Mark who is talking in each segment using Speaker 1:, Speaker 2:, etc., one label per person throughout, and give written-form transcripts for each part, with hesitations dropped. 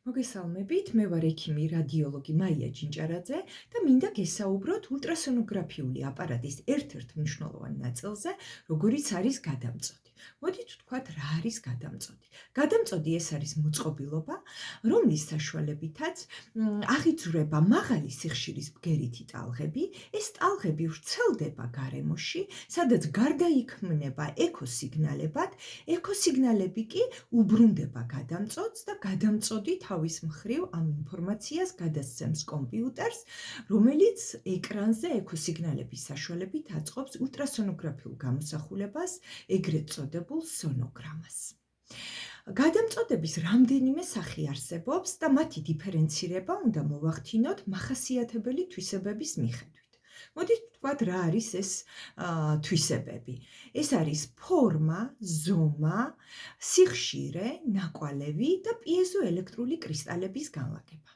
Speaker 1: მოგესალმებით, მე ვარ ექიმი რადიოლოგი მაია ჯინჭარაძე და მინდა გესაუბროთ ულტრასონოგრაფიული აპარატის ერთ-ერთ მნიშვნელოვან ნაწილზე, როგორიც არის გადამწოდი. მოდით ვთქვათ, რა არის გადამწოდი. გადამწოდი ეს არის მოწყობილობა, რომლის საშუალებითაც აღიძვრება მაღალი სიხშირის ბგერითი ტალღები, ეს ტალღები ვრცელდება გარემოში, სადაც გარდაიქმნება ეკოსიგნალებად, ეკოსიგნალები კი უბრუნდება გადამწოდს და გადამწოდი თავის მხრივ ამ ინფორმაციას გადასცემს კომპიუტერს, რომელიც ეკრანზე ეკოსიგნალების საშუალებით აწყობს ულტრასონოგრაფიულ გამოსახულებას, ეგრეთ წოდებულ სონოგრამას. გადამწოდების რამდენიმე სახე არსებობს და მათი დიფერენცირება უნდა მოვახდინოთ მახასიათებელი თვისებების მიხედვით. მოდით ვთქვათ, რა არის ეს თვისებები. ეს არის ფორმა, ზომა, სიხშირე, ნაკვალევი და პიეზოელექტრული კრისტალების განლაგება.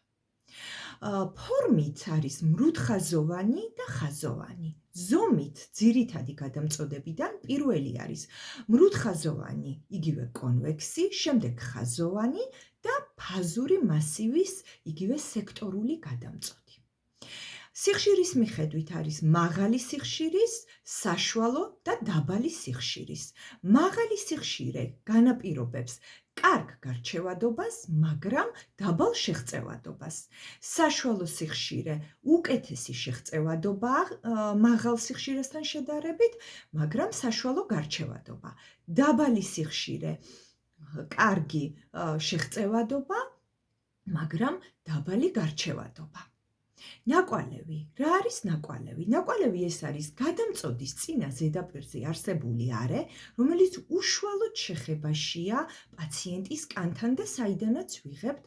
Speaker 1: ფორმით არის მრუდხაზოვანი და ხაზოვანი. ზომით ძირითადი გადამწოდებიდან პირველი არის მრუდხაზოვანი, იგივე კონვექსი, შემდეგ ხაზოვანი და ფაზური მასივის, იგივე სექტორული გადამწოდი. სიხშირის მიხედვით არის მაღალი სიხშირის, საშუალო და დაბალი სიხშირის. მაღალი სიხშირე განაპირობებს კარგ გარჩევადობას, მაგრამ დაბალ შეღწევადობას. საშუალო სიხშირე უკეთესი შეღწევადობაა მაღალ სიხშირესთან შედარებით, მაგრამ საშუალო გარჩევადობა. დაბალი სიხშირე კარგი შეღწევადობა, მაგრამ დაბალი გარჩევადობა. ნაკვალევი. რა არის ნაკვალევი? ნაკვალევი ეს არის გადამწოდის წინა ზედაპირზე არსებული არე, რომელიც უშუალოდ შეხებაშია პაციენტის კანთან და საიდანაც ვიღებთ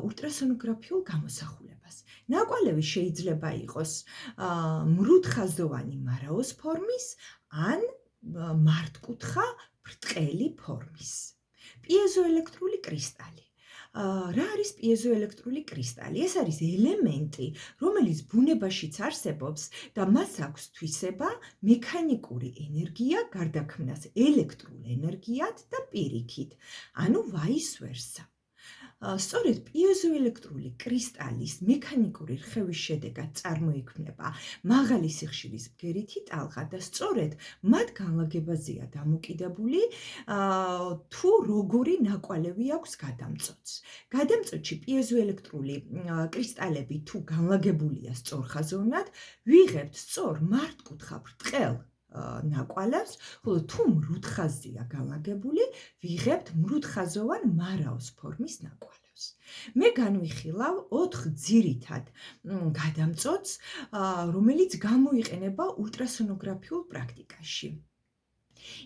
Speaker 1: ულტრასონოგრაფიულ გამოსახულებას. ნაკვალევი შეიძლება იყოს მრუდხაზოვანი მარაოს ფორმის ან მართკუთხა ბრტყელი ფორმის. პიეზოელექტრული კრისტალი. რა არის პიეზოელექტრული კრისტალი? ეს არის ელემენტი, რომელიც ბუნებაშიც არსებობს და მას აქვს თვისება მექანიკური ენერგია გარდაქმნას ელექტრულ ენერგიად და პირიქით, ანუ vice versa. სწორედ პიეზოელექტრული კრისტალის მექანიკური რხევის შედეგად წარმოიქმნება მაღალი სიხშირის ბგერითი ტალღა და სწორედ მათ განლაგებაზეა დამოკიდებული თუ როგორი ნაკვალევი აქვს გადამწოდს. გადამწოდში პიეზოელექტრული კრისტალები თუ განლაგებულია სწორხაზოვნად, ვიღებთ სწორ მართკუთხა ბრტყელ ნაკვალევს, ხოლო თუ მრუდხაზია განლაგებული, ვიღებთ მრუდხაზოვან მარაოს ფორმის ნაკვალევს. მე განვიხილავ 4 ძირითად გადამწოდს, რომელიც გამოიყენება ულტრასონოგრაფიულ პრაქტიკაში.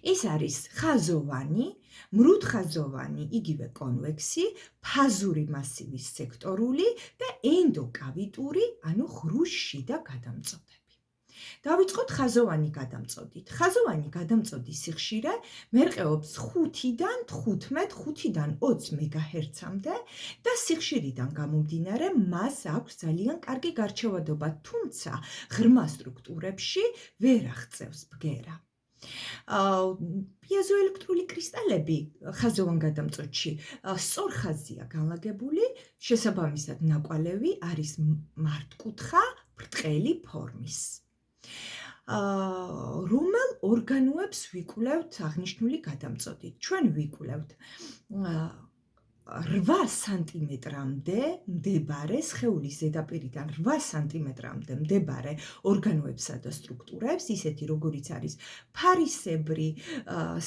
Speaker 1: ეს არის ხაზოვანი, მრუდხაზოვანი, იგივე კონვექსი, ფაზური მასივის სექტორული და ენდოკავიტური, ანუ ღრუს შიდა გადამწოდები. დავიწყოთ ხაზოვანი გადამწოდით. ხაზოვანი გადამწოდის სიხშირე მერყეობს 5-დან 15, 5-დან 20 მეგაჰერცამდე და სიხშირიდან გამომდინარე მას აქვს ძალიან კარგი გარჩევადობა, თუმცა ღრმა სტრუქტურებში ვერ აღწევს ბგერა. პიეზოელექტრული კრისტალები ხაზოვან გადამწოდში სწორხაზია განლაგებული, შესაბამისად ნაკვალევი არის მართკუთხა ბრტყელი ფორმის. რომელ ორგანოებს ვიკვლევთ აღნიშნული გადამწოდით? ჩვენ ვიკვლევთ 8 სანტიმეტრამდე მდებარე სხეულის ზედაპირიდან 8 სანტიმეტრამდე მდებარე ორგანოებსა და სტრუქტურებს, ისეთი როგორიც არის ფარისებრი,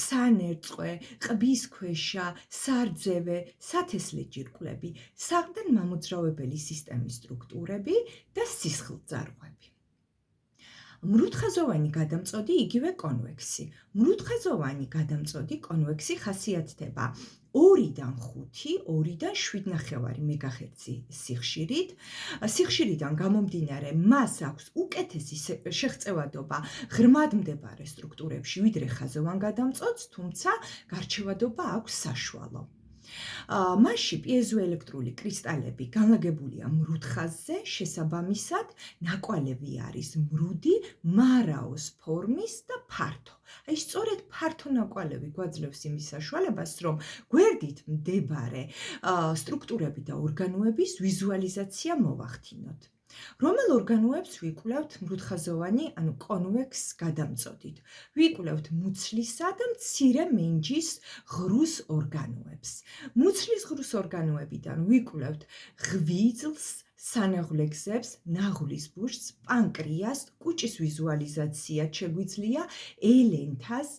Speaker 1: სანერწყვე, ყბისქვეშა, სარძევე, სათესლე ჯირკვლები, საყრდენ მამოძრავებელი სისტემის სტრუქტურები და სისხლძარღვები. მრუდხაზოვანი გადამწოდი იგივე კონვექსი. მრუდხაზოვანი გადამწოდი კონვექსი ხასიათდება 2-დან 5, 2-დან 7.5 მეგაჰერცი სიხშირით. სიხშირიდან გამომდინარე მას აქვს უკეთესი შეღწევადობა ღრმად მდებარე სტრუქტურებში, ვიდრე ხაზოვან გადამწოდს, თუმცა გარჩევადობა აქვს საშუალო. მასში პიეზოელექტრული კრისტალები განლაგებულია მრუდ ხაზზე, შესაბამისად, ნაკვალევი არის მრუდი, მარაოს ფორმის და ფართო. აი სწორედ ფართო ნაკვალევი გვაძლევს იმის საშუალებას, რომ გვერდით მდებარე სტრუქტურები და ორგანოების ვიზუალიზაცია მოვახდინოთ. რომელ ორგანოებს ვიკვლევთ მრუდხაზოვანი, ანუ კონვექს გადამწოდით? ვიკვლევთ მუცლისა და მცირე მენჯის ღრუს ორგანოებს. მუცლის ღრუს ორგანოებიდან ვიკვლევთ ღვიძლს, სანაღვლე გზებს, ნაღulis ბურჯს, პანკრიას, კუჭის ვიზუალიზაცია შეგვიძლია, ელენთას,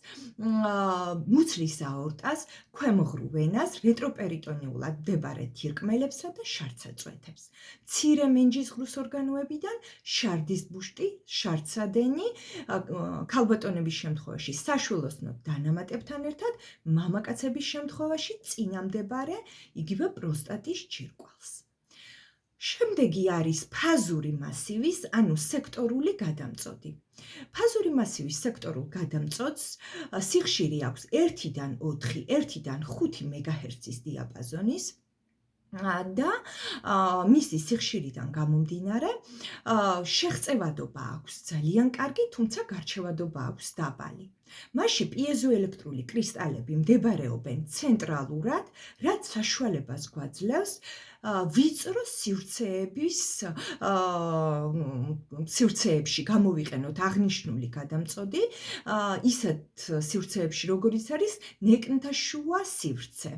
Speaker 1: მუცლის აორტას, ქვემოღრუ ვენას, რეტროპერიტონეულად მდებარე თირკმელებსა და შარცაწვეთებს. მცირე მენჯის ღრუს ორგანოებიდან შარდის ბუშტი, შარცადენი, ქალბატონების შემთხვევაში საშვილოსნო დანამატებთან ერთად, მამაკაცების შემთხვევაში წინამდებარე იგივე პროსტატის ჯირკვალს. შემდეგი არის ფაზური მასივის, ანუ სექტორული გადამწოდი. ფაზური მასივის სექტორულ გადამწოდს სიხშირე აქვს 1-დან 4, 1-დან 5 მეგაჰერცის დიაპაზონის და მისი სიხშირიდან გამომდინარე შეღწევადობა აქვს ძალიან კარგი, თუმცა გარჩევადობა აქვს დაბალი. მასში პიეზოელექტრული კრისტალები მდებარეობენ ცენტრალურად, რაც საშუალებას გვაძლევს ვიწრო სივრცეებში გამოვიყენოთ აღნიშნული გადამწოდი, ისეთ სივრცეებში, როგორიც არის ნეკნთაშუა სივრცე.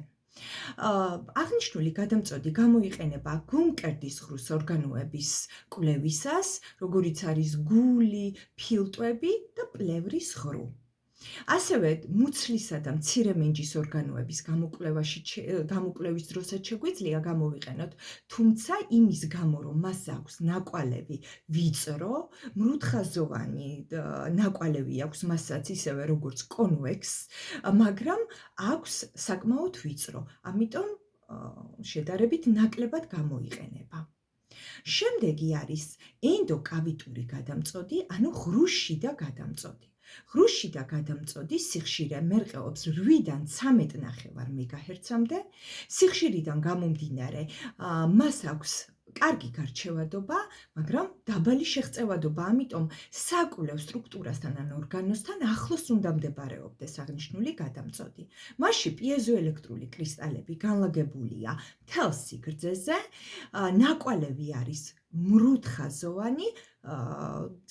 Speaker 1: აღნიშნული გადამწოდი გამოიყენება გულმკერდის ღრუს ორგანოების კვლევისას, როგორიც არის გული, ფილტვები და პლევრის ღრუ. ასევე მუცლისა და მცირე მენჯის ორგანოების გამოკვლევის დროსაც შეგვიძლია გამოვიყენოთ, თუმცა იმის გამო, რომ მას აქვს ნაკვალევი ვიწრო, მრუდხაზოვანი ნაკვალევი აქვს მასაც ისევე როგორც კონვექსს, მაგრამ აქვს საკმაოდ ვიწრო, ამიტომ შედარებით ნაკლებად გამოიყენება. შემდეგი არის ენდოკავიტური გადამწოდი, ანუ ღრუშიდა გადამწოდი. ღრუშიდა გადამწოდის სიხშირე მერყეობს 8-დან 13.5 მეგაჰერცამდე. სიხშირიდან გამომდინარე, მას აქვს კარგი გარჩევადობა, მაგრამ დაბალი შეღწევადობა, ამიტომ საკვლევ სტრუქტურასთან ან ორგანოსთან ახლოს უნდა მდებარეობდეს აღნიშნული გადამწოდი. მასში პიეზოელექტრული კრისტალები განლაგებულია მთელ სიგრძეზე, ნაკვალევი არის მრუდხაზოვანი,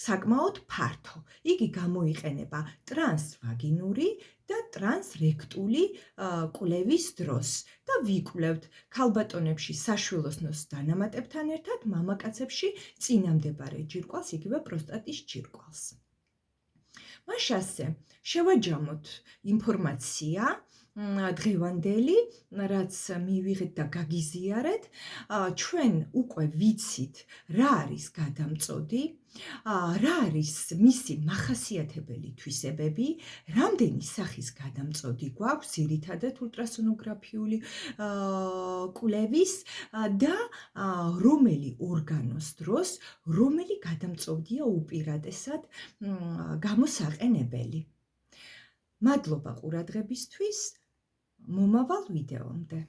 Speaker 1: საკმაოდ ფართო. იგი გამოიყენება ტრანსვაგინური და ტრანსრექტული კვლევის დროს და ვიკვლევთ ქალბატონებში საშვილოსნოს დანამატებთან ერთად, მამაკაცებში წინამდებარე ჯირკვალს, იგივე პროსტატის ჯირკვალს. მას ასე შევაჯამოთ ინფორმაცია დღევანდელი, რაც მივიღეთ და გაგიზიარეთ, ჩვენ უკვე ვიცით, რა არის გადამწოდი, რა არის მისი მახასიათებელი თვისებები, რამდენი სახის გადამწოდი გვაქვს, ძირითადად ულტრასონოგრაფიული კვლევის და რომელი ორგანოს დროს, რომელი გადამწოდია უპირატესად გამოსაყენებელი. მადლობა ყურადღებისთვის, მომავალ ვიდეომდე.